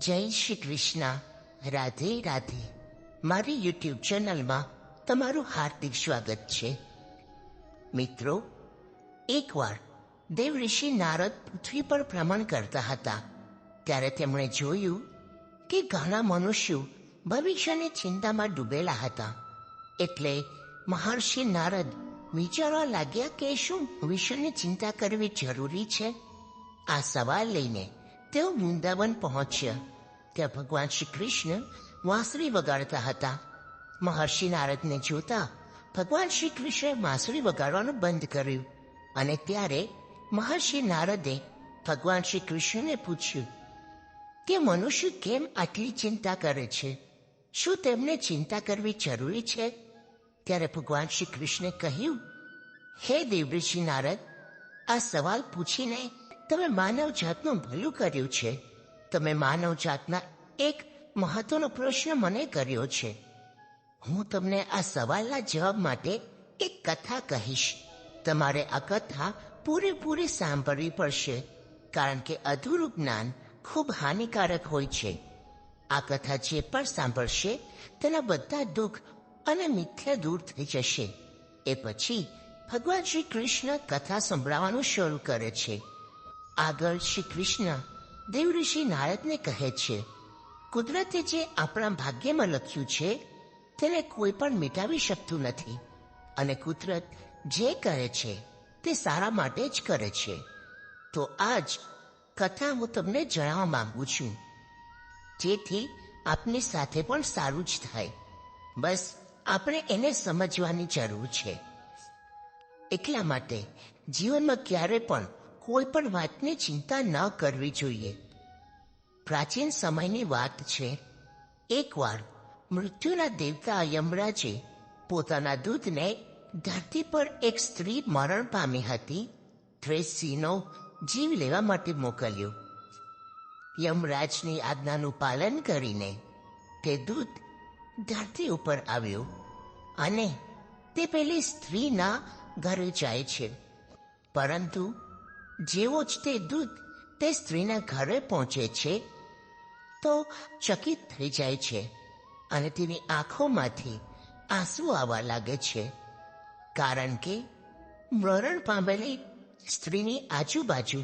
જય શ્રી કૃષ્ણ. રાધે રાધે. મારી યુટ્યુબ ચેનલમાં તમારું હાર્દિક સ્વાગત છે. મિત્રો, એકવાર દેવ ઋષિ નારદ પૃથ્વી પર ભ્રમણ કરતા હતા ત્યારે તેમણે જોયું કે ઘણા મનુષ્યો ભવિષ્યની ચિંતામાં ડૂબેલા હતા. એટલે મહર્ષિ નારદ વિચારવા લાગ્યા કે શું ભવિષ્યની ચિંતા કરવી જરૂરી છે? આ સવાલ લઈને તેઓ વૃંદાવન પહોંચ્યા. ત્યાં ભગવાન શ્રી કૃષ્ણ વાંસળી વગાડતા હતા. મહર્ષિ નારદને જોતા ભગવાન શ્રી કૃષ્ણે વાંસળી વગાડવાનું બંધ કર્યું અને ત્યારે મહર્ષિ નારદે ભગવાન શ્રી કૃષ્ણને પૂછ્યું કે મનુષ્ય કેમ આટલી ચિંતા કરે છે? શું તેમને ચિંતા કરવી જરૂરી છે? ત્યારે ભગવાન શ્રી કૃષ્ણે કહ્યું, હે દેવઋષિ નારદ, આ સવાલ પૂછીને તમે માનવ જાતનું ભલું કર્યું છે. તમે માનવ જાતના એક મહત્વનો પ્રશ્ન મને કર્યો છે. હું તમને આ સવાલના જવાબ માટે એક કથા કહીશ. તમારે આ કથા પૂરેપૂરી સાંભળવી પડશે, કારણ કે અધૂરું જ્ઞાન ખૂબ હાનિકારક હોય છે. આ કથા જે પણ સાંભળશે તેના બધા દુઃખ અને મિથ્યા દૂર થઈ જશે. એ પછી ભગવાન શ્રી કૃષ્ણ કથા સંભળાવવાનું શરૂ કરે છે. આગળ શ્રી કૃષ્ણ દેવઋષિ નારદને કહે છે, કુદરતે જે આપણા ભાગ્યમાં લખ્યું છે તેને કોઈ પણ મિટાવી શકતું નથી, અને કુદરત જે કરે છે તે સારા માટે જ કરે છે. તો આજ કથા હું તમને જણાવવા માંગુ છું, જેથી આપની સાથે પણ સારું જ થાય. બસ આપણે એને સમજવાની જરૂર છે. એટલા માટે જીવનમાં ક્યારે પણ કોઈ પણ વાતની ચિંતા ન કરવી જોઈએ. પ્રાચીન સમયની વાત છે. એકવાર મૃત્યુના દેવતા યમરાજે પોતાના દૂતને ધરતી પર એક સ્ત્રી મરણ પામી હતી તે સ્ત્રીનો જીવ લેવા માટે મોકલ્યો. યમરાજની આજ્ઞાનું પાલન કરીને તે દૂત ધરતી ઉપર આવ્યો અને તે પેલી સ્ત્રીના ઘરે જાય છે. પરંતુ જેવો જ તે દૂત તે સ્ત્રીના ઘરે પહોંચે છે તો ચકિત થઈ જાય છે અને તેની આંખોમાંથી આંસુ આવવા લાગે છે, કારણ કે મરણ પામેલી સ્ત્રીની આજુબાજુ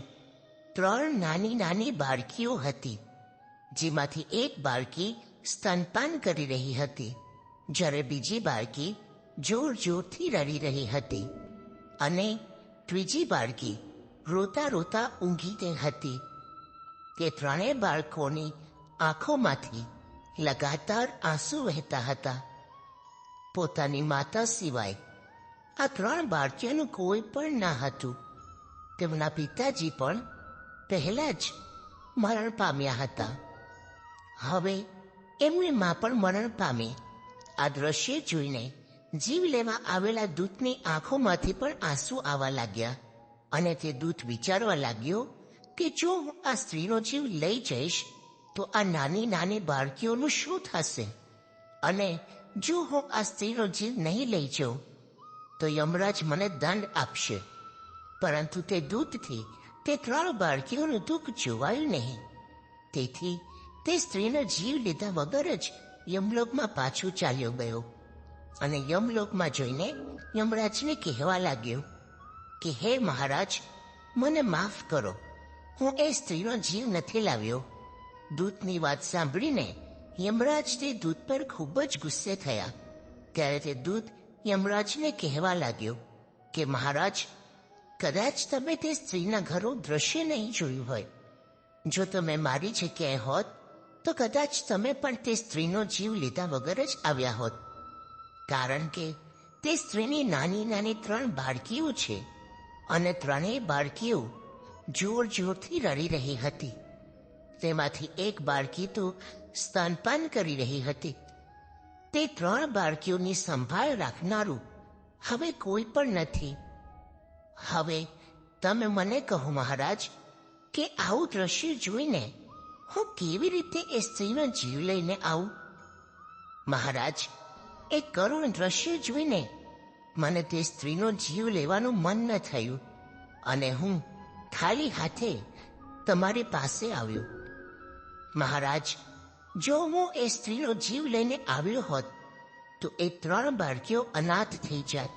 3 નાની નાની બાળકીઓ હતી, જેમાંથી એક બાળકી સ્તનપાન કરી રહી હતી, જ્યારે બીજી બાળકી જોર જોરથી રડી રહી હતી અને ત્રીજી બાળકી રોતા રોતા ઊંઘી હતી. તે 3 બાળકોની આંખોમાંથી લગાતાર આંસુ વહેતા હતા. પોતાની માતા સિવાય આ 3 બાળકીઓનું કોઈ પણ ના હતું. તેમના પિતાજી પણ પહેલા જ મરણ પામ્યા હતા. હવે એમની મા પણ મરણ પામી. આ દ્રશ્ય જોઈને જીવ લેવા આવેલા દૂતની આંખોમાંથી પણ આંસુ આવવા લાગ્યા અને તે દૂત વિચારવા લાગ્યો કે જો હું આ સ્ત્રીનો જીવ લઈ જઈશ તો આ નાની નાની બાળકીઓનું શું થશે, અને જો હું આ સ્ત્રીનો જીવ નહીં લઈ જાઉં તો યમરાજ મને દંડ આપશે. પરંતુ તે દૂતથી તે 3 બાળકીઓનું દુઃખ જોવાયું નહીં. તેથી તે સ્ત્રીનો જીવ લીધા વગર જ યમલોકમાં પાછો ચાલ્યો ગયો અને યમલોકમાં જોઈને યમરાજને કહેવા લાગ્યો કે હે મહારાજ, મને માફ કરો, હું એ સ્ત્રીનો જીવ નથી લાવ્યો. દૂતની વાત સાંભળીને યમરાજ તે દૂત પર ખૂબ જ ગુસ્સે થયા. ત્યારે તે દૂત યમરાજને કહેવા લાગ્યો કે મહારાજ, કદાચ તમે તે સ્ત્રીના ઘરનું દ્રશ્ય નહીં જોયું હોય. જો તમે મારી જગ્યાએ હોત તો કદાચ તમે પણ તે સ્ત્રીનો જીવ લીધા વગર જ આવ્યા હોત, કારણ કે તે સ્ત્રીની નાની નાની 3 બાળકીઓ છે અને 3 બાળકીઓ જોર જોરથી રડી રહી હતી. તેમાંથી એક બાળકી તો સ્તનપાન કરી રહી હતી. તે 3 બાળકીઓની સંભાળ રાખનારું હવે કોઈ પણ નથી. હવે તમે મને કહો મહારાજ, કે આવું દ્રશ્ય જોઈને હું કેવી રીતે એ સ્ત્રીનો જીવ લઈને આવું? મહારાજ, એ કરુણ દ્રશ્ય જોઈને મને તે સ્ત્રીનો જીવ લેવાનું મન ન થયું અને હું ખાલી હાથે તમારી પાસે આવ્યો. મહારાજ, જો હું એ સ્ત્રીનો જીવ લઈને આવ્યો હોત તો એ 3 બાળકીઓ અનાથ થઈ જાત.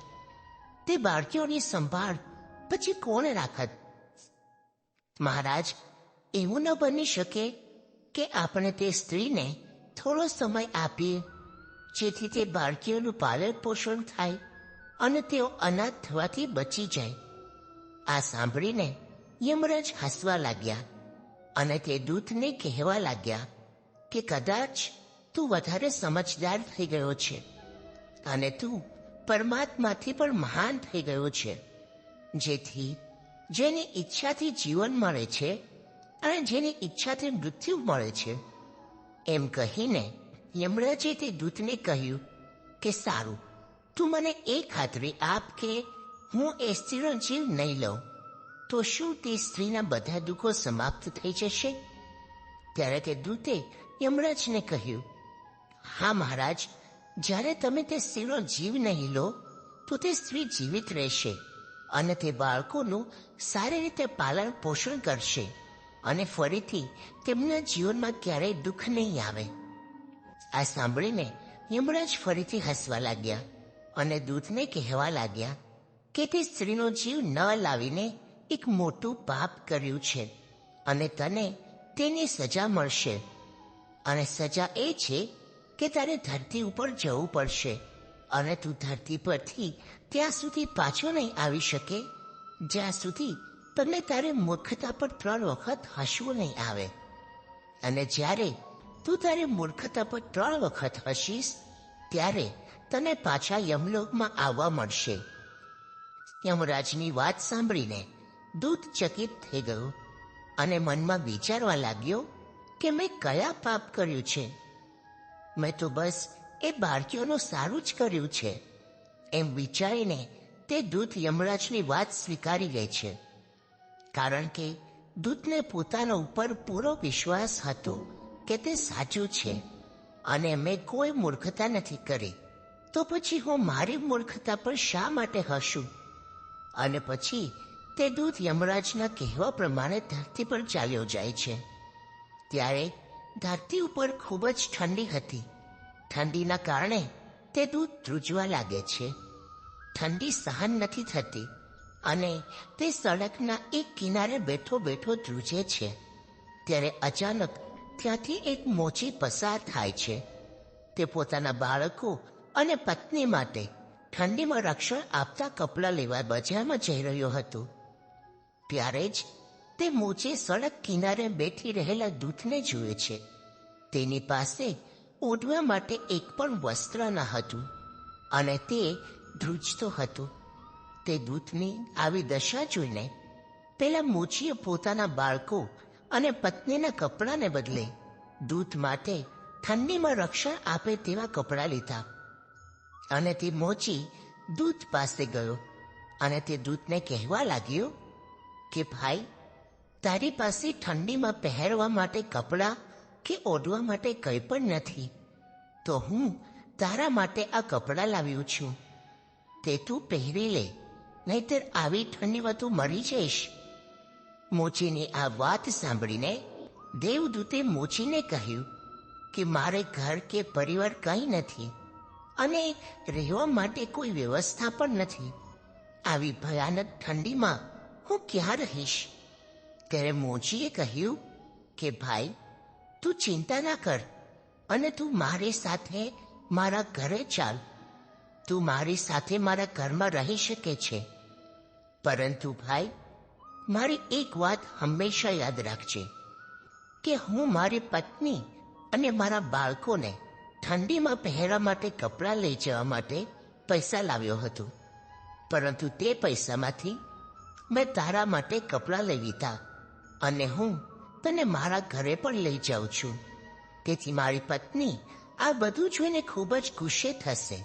તે બાળકીઓની સંભાળ પછી કોણ રાખત? મહારાજ, એવું ન બની શકે કે આપણે તે સ્ત્રીને થોડો સમય આપીએ જેથી તે બાળકીઓનું પાલન પોષણ થાય અને તેઓ અનાથ થવાથી બચી જાય. આ સાંભળીને યમરાજ હસવા લાગ્યા અને તે દૂતને કહેવા લાગ્યા કે કદાચ તું વધારે સમજદાર થઈ ગયો છે અને તું પરમાત્માથી પણ મહાન થઈ ગયો છે, જેથી જેની ઈચ્છાથી જીવન મળે છે અને જેની ઈચ્છાથી મૃત્યુ મળે છે. એમ કહીને યમરાજે તે દૂતને કહ્યું કે સારું, તું મને એ ખાતરી આપ કે હું એ સ્ત્રીનો જીવ નહીં લઉં તો શું તે સ્ત્રીના બધા દુઃખો સમાપ્ત થઈ જશે? ત્યારે તે દૂતે યમરાજને કહ્યું, હા મહારાજ, જ્યારે તમે તે સ્ત્રીનો જીવ નહીં લો તો તે સ્ત્રી જીવિત રહેશે અને તે બાળકોનું સારી રીતે પાલન પોષણ કરશે અને ફરીથી તેમના જીવનમાં ક્યારેય દુઃખ નહીં આવે. આ સાંભળીને યમરાજ ફરીથી હસવા લાગ્યા અને દૂતને કહેવા લાગ્યા કે તે સ્ત્રીનો જીવ ન લાવીને એક મોટું પાપ કર્યું છે અને તને તેની સજા મળશે. અને સજા એ છે કે તારે ધરતી ઉપર જવું પડશે અને તું ધરતી પરથી ત્યાં સુધી પાછો નહીં આવી શકે જ્યાં સુધી તને તારે મૂર્ખતા પર 3 વખત હસવું નહીં આવે. અને જ્યારે તું તારી મૂર્ખતા પર 3 વખત હસીશ ત્યારે તને પાછા યમલોકમાં આવવા મળશે. યમરાજની વાત સાંભળીને દૂત ચકિત થઈ ગયો અને મનમાં વિચારવા લાગ્યો કે મેં કયા પાપ કર્યું છે? મેં તો બસ એ બાળકીઓનું સારું જ કર્યું છે. એમ વિચારીને તે દૂત યમરાજની વાત સ્વીકારી ગઈ છે, કારણ કે દૂતને પોતાના ઉપર પૂરો વિશ્વાસ હતો કે તે સાચું છે અને મેં કોઈ મૂર્ખતા નથી કરી, તો પછી હું મારી મૂર્ખતા પર શા માટે હસું? અને પછી તે દૂત યમરાજના કહેવા પ્રમાણે ધરતી પર ચાલ્યો જાય છે. ત્યારે ધરતી ઉપર ખૂબ જ ઠંડી હતી. ઠંડીના કારણે તે દૂત ધ્રુજવા લાગે છે. ઠંડી સહન નથી થતી અને તે સડકના એક કિનારે બેઠો બેઠો ધ્રુજે છે. ત્યારે અચાનક ત્યાંથી એક મોચી પસાર થાય છે. તે પોતાના બાળકો અને પત્ની માટે ઠંડીમાં રક્ષણ આપતા કપડાં લેવા બજારમાં જઈ રહ્યો હતો. ત્યારે જ તે મોચી સડક કિનારે બેઠી રહેલા દૂતને જુએ છે. તેની પાસે ઓઢવા માટે એક પણ વસ્ત્ર ન હતું અને તે ધ્રુજતો હતો. તે દૂતની આવી દશા જોઈને પેલા મોચીએ પોતાના બાળકો અને પત્નીના કપડાને બદલે દૂત માટે ઠંડીમાં રક્ષણ આપે તેવા કપડાં લીધા અને તે મોચી દૂત પાસે ગયો અને તે દૂતને કહેવા લાગ્યો કે ભાઈ, તારી પાસે ઠંડીમાં પહેરવા માટે કપડાં કે ઓઢવા માટે કંઈ પણ નથી, તો હું તારા માટે આ કપડાં લાવ્યો છું. તે તું પહેરી લે, નહીતર આવી ઠંડીમાં તું મરી જઈશ. મોચીની આ વાત સાંભળીને દેવદૂતે મોચીને કહ્યું કે મારે ઘર કે પરિવાર કંઈ નથી અને રહેવા માટે કોઈ વ્યવસ્થા પણ નથી. આવી ભયાનક ઠંડીમાં હું ક્યાં રહીશ? ત્યારે મોચીએ કહ્યું કે ભાઈ, તું ચિંતા ના કર અને તું મારી સાથે મારા ઘરે ચાલ. તું મારી સાથે મારા ઘરમાં રહી શકે છે, પરંતુ ભાઈ, મારી એક વાત હંમેશા યાદ રાખજે કે હું મારી પત્ની અને મારા બાળકોને ઠંડીમાં પહેરવા માટે કપડાં લઈ જવા માટે પૈસા લાવ્યો હતો, પરંતુ તે પૈસામાંથી મેં તારા માટે કપડાં લઈ લીધા અને હું તને મારા ઘરે પણ લઈ જાઉં છું. તેથી મારી પત્ની આ બધું જોઈને ખૂબ જ ગુસ્સે થશે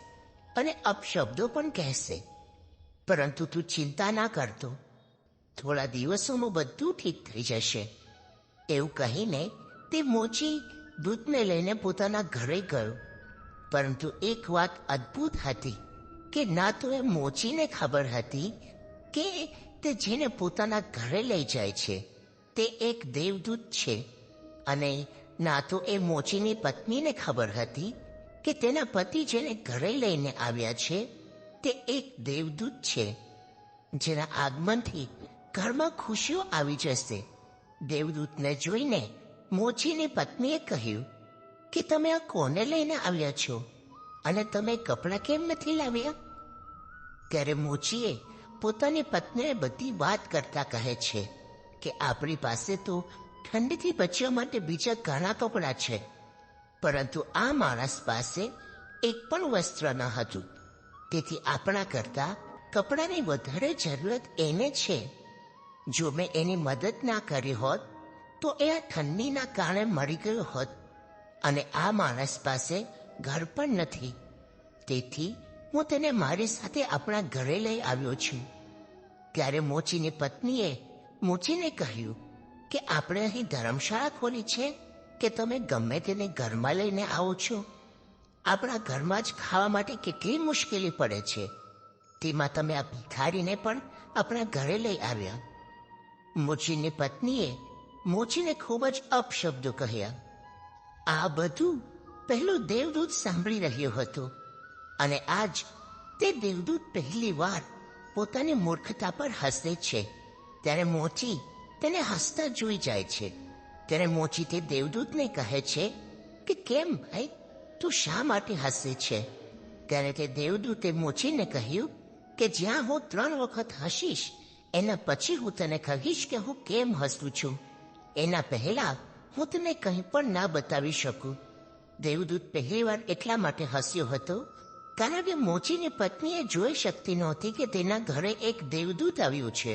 અને અપશબ્દો પણ કહેશે, પરંતુ તું ચિંતા ના કરતો, થોડા દિવસોમાં બધું ઠીક થઈ જશે. એવું કહીને તે મોચી દૂતને લઈને પોતાના ઘરે ગયો. પરંતુ એક વાત અદ્ભુત હતી કે ના તો એ મોચીને ખબર હતી કે તે જેને પોતાના ઘરે લઈ જાય છે તે એક દેવદૂત છે અને ના તો એ મોચીની પત્નીને ખબર હતી કે તેના પતિ જેને ઘરે લઈને આવ્યા છે તે એક દેવદૂત છે, જેના આગમનથી ઘરમાં ખુશીઓ આવી જશે. દેવદૂતને જોઈને મોચીની પત્નીએ કહ્યું કે તમે આ કોને લઈને આવ્યા છો અને તમે કપડાં કેમ નથી લાવ્યા? ત્યારે મોચીએ પોતાની પત્નીને બધી વાત કરતા કહે છે કે આપણી પાસે તો ઠંડીથી બચવા માટે બીજા ઘણા કપડાં છે, પરંતુ આ માણસ પાસે એક પણ વસ્ત્ર ન હતું, તેથી આપણા કરતા કપડાની વધારે જરૂરત એને છે. જો મેં એની મદદ ના કરી હોત તો એ આ ઠંડીના કારણે મરી ગયો હોત, અને આ માણસ પાસે ઘર પણ નથી, તેથી હું તેને મારી સાથે આપણા ઘરે લઈ આવ્યો છું. ત્યારે મોચીની પત્નીએ મોચીને કહ્યું કે આપણે અહીં ધર્મશાળા ખોલી છે કે તમે ગમે તેને ઘરમાં લઈને આવો છો? આપણા ઘરમાં જ ખાવા માટે કેટલી મુશ્કેલી પડે છે, તેમાં તમે આ ભિખારીને પણ આપણા ઘરે લઈ આવ્યા. મોચીની પત્નીએ મોચીને ખૂબ જ અપશબ્દો કહ્યા. આ બધું પહેલો દેવદૂત સાંભળી રહ્યો હતો, અને આજ તે દેવદૂત પહેલી વાર પોતાની મૂર્ખતા પર હસે છે. ત્યારે મોચી તેને હસતા જોઈ જાય છે. ત્યારે મોચી તે દેવદૂતને કહે છે કે કેમ ભાઈ, તું શા માટે હસે છે? ત્યારે તે દેવદૂતે મોચીને કહ્યું કે જ્યાં હું 3 વખત હસીશ એના પછી હું તને કહીશ કે હું કેમ હસું છું. એના પહેલા હું તને કંઈ પણ ના બતાવી શકું. દેવદૂત પહેલી વાર એટલા માટે હસ્યો હતો કારણ કે મોચીની પત્નીએ જોઈ શકતી નહોતી કે તેના ઘરે એક દેવદૂત આવ્યું છે,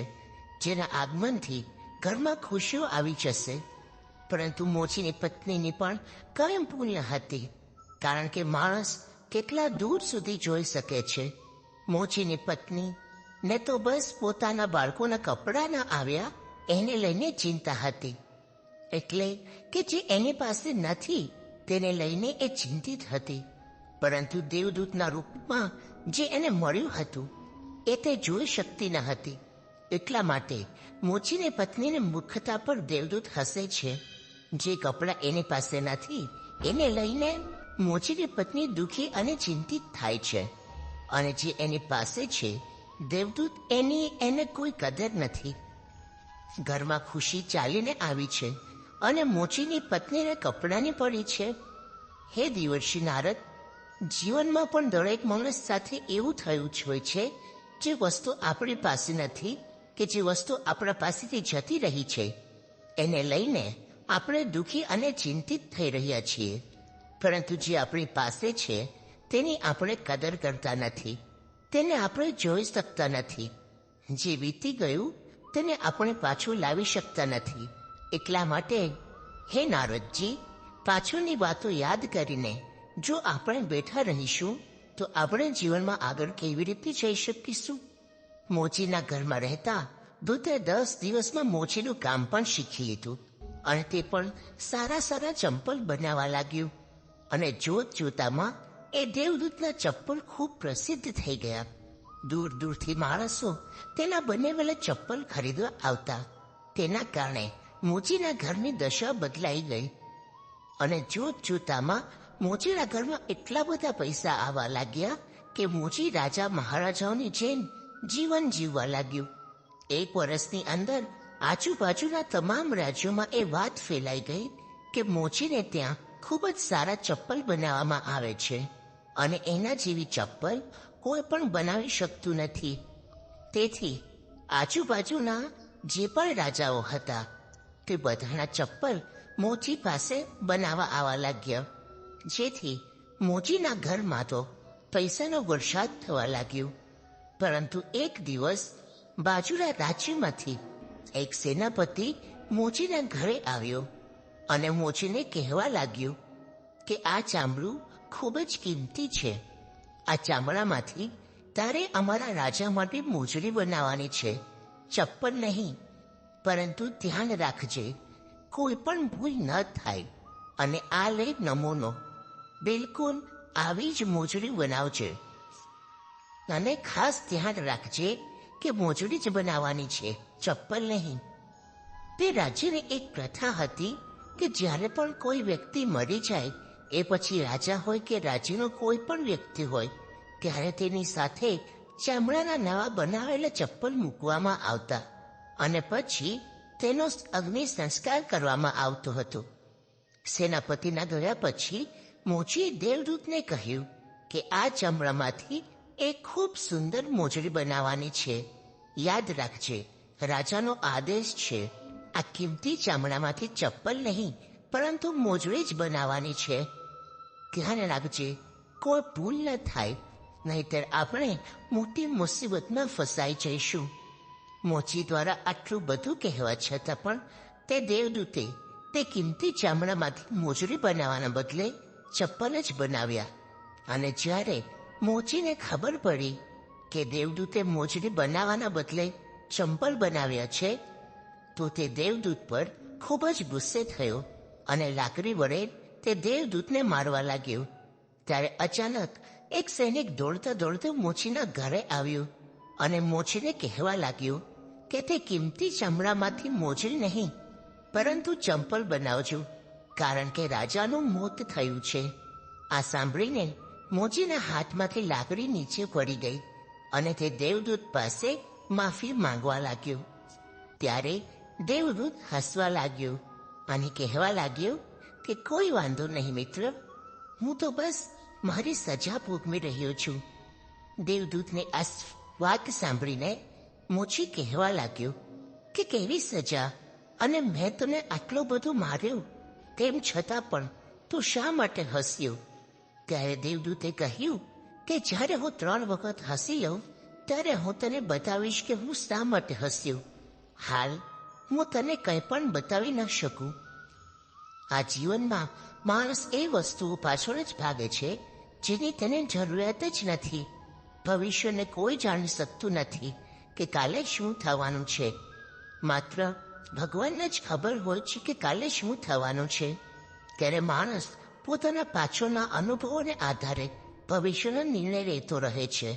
જેના આગમનથી ઘરમાં ખુશીઓ આવી જશે. પરંતુ મોચીની પત્નીની પણ કંઈ ભૂલ ન હતી, કારણ કે માણસ કેટલા દૂર સુધી જોઈ શકે છે. મોચીની પત્ની ને તો બસ પોતાના બાળકોના કપડાં ન આવ્યા એને લઈને ચિંતા હતી, એટલે કે જે એની પાસે નથી તેને લઈને એ ચિંતિત હતી. પરંતુ દેવદૂતના રૂપમાં જે એને મળ્યું હતું એ તે જોઈ શકતી ન હતી. એટલા માટે મોચીની પત્નીની મૂર્ખતા પર દેવદૂત હસે છે. જે કપડાં એની પાસે નથી એને લઈને મોચીની પત્ની દુઃખી અને ચિંતિત થાય છે, અને જે એની પાસે છે દેવદૂત એને કોઈ કદર નથી. ઘરમાં ખુશી ચાલીને આવી છે અને મોચીની પત્નીને કપડાની પડી છે. હે દેવર્ષિ નારદ, જીવનમાં પણ દરેક માણસ સાથે એવું થયું જ હોય છે. જે વસ્તુ આપણી પાસે નથી કે જે વસ્તુ આપણા પાસેથી જતી રહી છે એને લઈને આપણે દુઃખી અને ચિંતિત થઈ રહ્યા છીએ, પરંતુ જે આપણી પાસે છે તેની આપણે કદર કરતા નથી, તેને આપણે જોઈ શકતા નથી. જે વીતી ગયું તેને આપણે પાછું લાવી શકતા નથી. એટલા માટે હે નારદજી, પાછળની વાતો યાદ કરીને જો આપણે બેઠા રહીશું તો આપણે જીવનમાં આગળ કેવી રીતે જઈ શકીશું? મોચીના ઘરમાં રહેતા દૂતે 10 દિવસમાં મોચીનું કામ પણ શીખી લીધું, અને તે પણ સારા સારા ચંપલ બનાવવા લાગ્યું. અને જોત જોતામાં એ દેવદૂતના ચપ્પલ ખૂબ પ્રસિદ્ધ થઈ ગયા. દૂર દૂરથી માણસો તેના બનાવેલા ચપ્પલ ખરીદવા આવતા. તેના કારણે મોચીના ઘરની દશા બદલાઈ ગઈ, અને જોત જોતામાં મોચીના ઘરમાં એટલા બધા પૈસા આવવા લાગ્યા કે મોચી રાજા મહારાજાઓની જેમ જીવન જીવવા લાગ્યું. 1 વર્ષની અંદર આજુબાજુના તમામ રાજ્યોમાં એ વાત ફેલાઈ ગઈ કે મોચીને ત્યાં ખૂબ જ સારા ચપ્પલ બનાવવામાં આવે છે, અને એના જેવી ચપ્પલ કોઈ પણ બનાવી શકતું નથી. તેથી આજુબાજુના જે પણ રાજાઓ હતા તે બધાના ચપ્પલ મોચી પાસે બનાવવા આવવા લાગ્યા, જેથી મોચીના ઘરમાં તો પૈસાનો વરસાદ થવા લાગ્યો. પરંતુ એક દિવસ બાજુના રાજ્યમાંથી એક સેનાપતિ મોચીના ઘરે આવ્યો અને મોચીને કહેવા લાગ્યો કે આ ચામડું ખૂબ જ કિંમતી છે. આ ચામડામાંથી તારે અમારા રાજા માટે મોજડી બનાવવાની છે, ચપ્પલ નહીં. પરંતુ ધ્યાન રાખજે, કોઈ પણ ભૂલ ન થાય, અને આ લે નમૂનો, બિલકુલ આવી જ મોજડી બનાવજે. અને ખાસ ધ્યાન રાખજે કે મોજડી જ બનાવવાની છે, ચપ્પલ નહીં. તે રાજ્યની એક પ્રથા હતી કે જ્યારે પણ કોઈ વ્યક્તિ મરી જાય, એ પછી રાજા હોય કે રાજ્યનો કોઈ પણ વ્યક્તિ હોય, ત્યારે તેની સાથે ચામડાના નવા બનાવેલા ચપ્પલ મૂકવામાં આવતા અને પછી તેનો અગ્નિ સંસ્કાર કરવામાં આવતો હતો. સેનાપતિના ગયા પછી મોચીએ દેવદૂતને કહ્યું કે આ ચામડામાંથી એક ખૂબ સુંદર મોજડી બનાવવાની છે. યાદ રાખજે, રાજાનો આદેશ છે. આ કિંમતી ચામડામાંથી ચપ્પલ નહીં પરંતુ મોજડી જ બનાવવાની છે. ધ્યાન રાખજે, કોઈ ભૂલ ન થાય, નહીતર આપણે મોટી મુસીબતમાં ફસાઈ જઈશું. મોચી દ્વારા આટલું બધું કહેવા છતાં પણ તે દેવદૂતે તે કિંમતી ચામડામાંથી મોજડી બનાવવાના બદલે ચપ્પલ જ બનાવ્યા. અને જ્યારે મોચીને ખબર પડી કે દેવદૂતે મોજડી બનાવવાના બદલે ચંપલ બનાવ્યા છે, તો તે દેવદૂત પર ખૂબ જ ગુસ્સે થયો અને લાકડી વડે તે દેવદૂતને મારવા લાગ્યો. ત્યારે અચાનક એક સૈનિક દોડતા દોડતા મોચીના ઘરે આવ્યું અને મોચીને કહેવા લાગ્યું કે તે કિંમતી ચામડામાંથી મોજડી નહીં પરંતુ ચંપલ બનાવજો, કારણ કે રાજાનું મોત થયું છે. આ સાંભળીને મોચીના હાથમાંથી લાકડી નીચે પડી ગઈ અને તે દેવદૂત પાસે માફી માંગવા લાગ્યો. ત્યારે દેવદૂત હસવા લાગ્યો અને કહેવા લાગ્યો કે કોઈ વાંધો નહીં મિત્ર, હું તો બસ મારી સજા ભોગવી રહ્યો છું. દેવદૂતને આ વાત સાંભળીને મોચી કહેવા લાગ્યો કે કેવી સજા, અને મેં તને આટલો બધો માર્યો, તેમ છતાં પણ તું શા માટે હસ્યો? ત્યારે દેવદૂતે કહ્યું કે જ્યારે હું 3 વખત હસી લઉં ત્યારે હું તને બતાવીશ કે હું શા માટે હસ્યો. હાલ હું તને કંઈ પણ બતાવી ન શકું. આ જીવનમાં માણસ એ વસ્તુઓ પાછળ જ ભાગે છે જેની તેને જરૂરિયાત જ નથી. ભવિષ્યને કોઈ જાણી શકતું નથી કે કાલે શું થવાનું છે. માત્ર ભગવાનને જ ખબર હોય છે કે કાલે શું થવાનું છે. ત્યારે માણસ પોતાના પાછળના અનુભવોને આધારે ભવિષ્યનો નિર્ણય લેતો રહે છે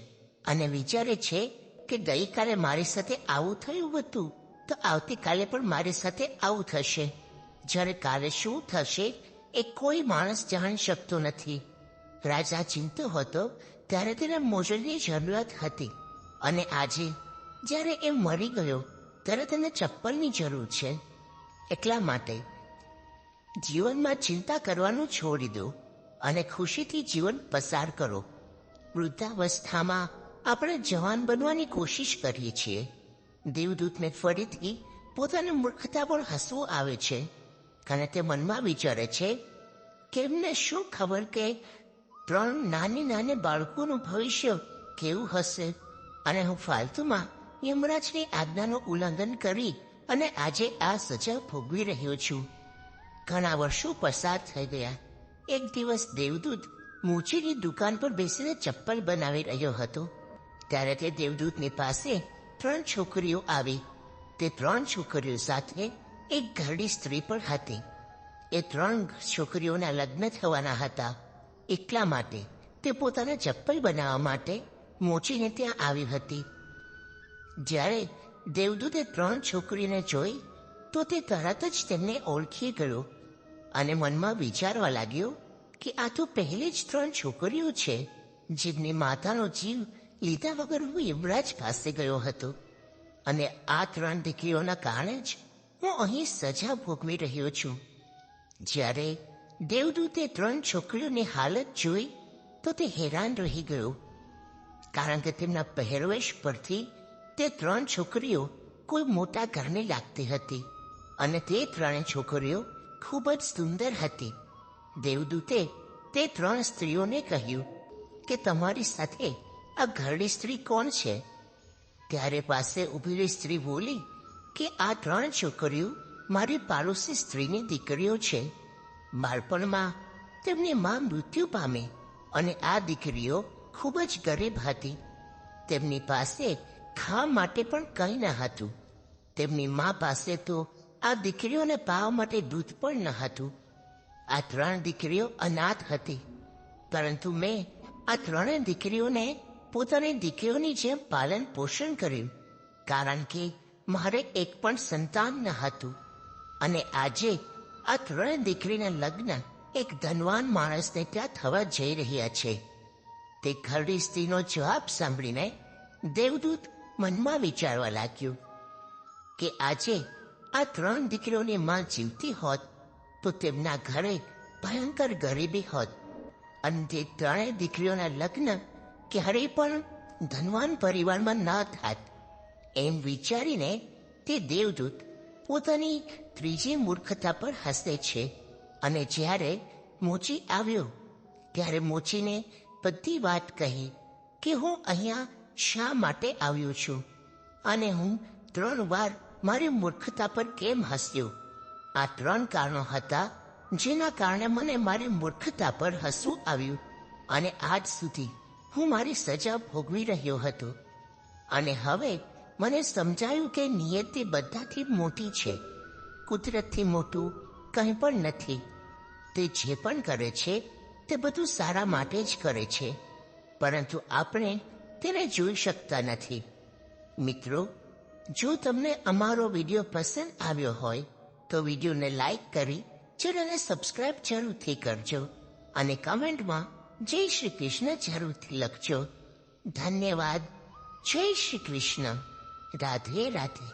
અને વિચારે છે કે ગઈકાલે મારી સાથે આવું થયું હતું તો આવતીકાલે પણ મારી સાથે આવું થશે. જ્યારે કાલે શું થશે એ કોઈ માણસ જાણી શકતો નથી. રાજા ચિંતો હતો ત્યારે તેને મોજડીની જરૂરિયાત હતી, અને આજે જ્યારે એ મરી ગયો ત્યારે તેને ચપ્પલની જરૂર છે. એટલા માટે જીવનમાં ચિંતા કરવાનું છોડી દો અને ખુશીથી જીવન પસાર કરો. વૃદ્ધાવસ્થામાં આપણે જવાન બનવાની કોશિશ કરીએ છીએ. દેવદૂતને ફરીથી પોતાની મૂર્ખતા પર હસવું આવે છે અને તે મનમાં વિચારે છે કે એમને શું ખબર કે 3 નાની બાળકોનું ભવિષ્ય કેવું હશે, અને હું ફાલતુમાં યમરાજની આજ્ઞાનું ઉલ્લંઘન કરી અને આજે આ સજા ભોગવી રહ્યો છું. ઘણા વર્ષો પસાર થઈ ગયા. એક દિવસ દેવદૂત મોચીની દુકાન પર બેસીને ચપ્પલ બનાવી રહ્યો હતો. ત્યારે તે દેવદૂતની પાસે 3 છોકરીઓ આવી. તે 3 છોકરીઓ સાથે એક ઘરડી સ્ત્રી પણ હતી. એ 3 છોકરીઓના લગ્ન થવાના હતા. એટલા માટે તે પોતાના ચપ્પલ બનાવવા માટે મોચીને ત્યાં આવી હતી. જ્યારે દેવદૂતે 3 છોકરીને જોઈ તો તે તરત જ તેમને ઓળખી ગયો અને મનમાં વિચારવા લાગ્યો કે આ તો પહેલી જ 3 છોકરીઓ છે જેમની માતાનો જીવ લીધા વગર હું યુવરાજ પાસે ગયો હતો, અને આ 3 દીકરીઓના કારણે જ હું અહીં સજા ભોગવી રહ્યો છું. જ્યારે દેવદૂતે 3 છોકરીઓની હાલત જોઈ તો તે હેરાન રહી ગયો, કારણ કે તેમના પહેરવેશ પરથી તે 3 છોકરીઓ કોઈ મોટા ઘરની લાગતી હતી અને તે 3 છોકરીઓ ખૂબ જ સુંદર હતી. દેવદૂતે તે 3 સ્ત્રીઓને કહ્યું કે તમારી સાથે આ ઘરડી સ્ત્રી કોણ છે? ત્યારે પાસે ઊભેલી સ્ત્રી બોલી કે આ 3 છોકરીઓ મારી પાડોશી સ્ત્રીની દીકરીઓ છે. બાળપણમાં તેમની મા મૃત્યુ પામી અને આ દીકરીઓ ખૂબ જ ગરીબ હતી. તેમની પાસે ખાવા માટે પણ કંઈ ન હતું. તેમની મા પાસે તો આ દીકરીઓને પાવા માટે દૂધ પણ ન હતું. આ 3 દીકરીઓ અનાથ હતી, પરંતુ મેં આ 3 દીકરીઓને પોતાની દીકરીઓની જેમ પાલન પોષણ કર્યું, કારણ કે મારે એક પણ સંતાન ન હતું. અને આજે આ ત્રણ દીકરીના લગ્ન એક ધનવાન માણસને ત્યાં થવા જઈ રહ્યા છે. તે ઘરડી સ્ત્રીનો જવાબ સાંભળીને દેવદૂત મનમાં વિચારવા લાગ્યું કે આજે આ ત્રણ દીકરીઓની માં જીવતી હોત તો તેમના ઘરે ભયંકર ગરીબી હોત અને તે ત્રણેય દીકરીઓના લગ્ન ક્યારેય પણ ધનવાન પરિવારમાં ન થાત. એમ વિચારીને તે દેવદૂત પોતાની ત્રીજી મૂર્ખતા પર હસે છે. અને જ્યારે મોચી આવ્યો ત્યારે મોચીને બધી વાત કહી કે હું અહીંયા શા માટે આવ્યો છું અને હું 3 વાર મારી મૂર્ખતા પર કેમ હસ્યો. આ 3 કારણો હતા જેના કારણે મને મારી મૂર્ખતા પર હસવું આવ્યું અને આજ સુધી હું મારી સજા ભોગવી રહ્યો હતો. અને હવે મને સમજાયું કે નિયતિ બધાથી મોટી છે. કુદરતથી મોટું કંઈ પણ નથી. તે જે પણ કરે છે તે બધું સારા માટે જ કરે છે, પરંતુ આપણે તેને જોઈ શકતા નથી. મિત્રો, જો તમને અમારો વિડીયો પસંદ આવ્યો હોય તો વિડીયોને લાઈક કરી ચેનલને સબસ્ક્રાઇબ જરૂરથી કરજો અને કમેન્ટમાં જય શ્રી કૃષ્ણ જરૂરથી લખજો. ધન્યવાદ. જય શ્રી કૃષ્ણ. રાધે રાધે.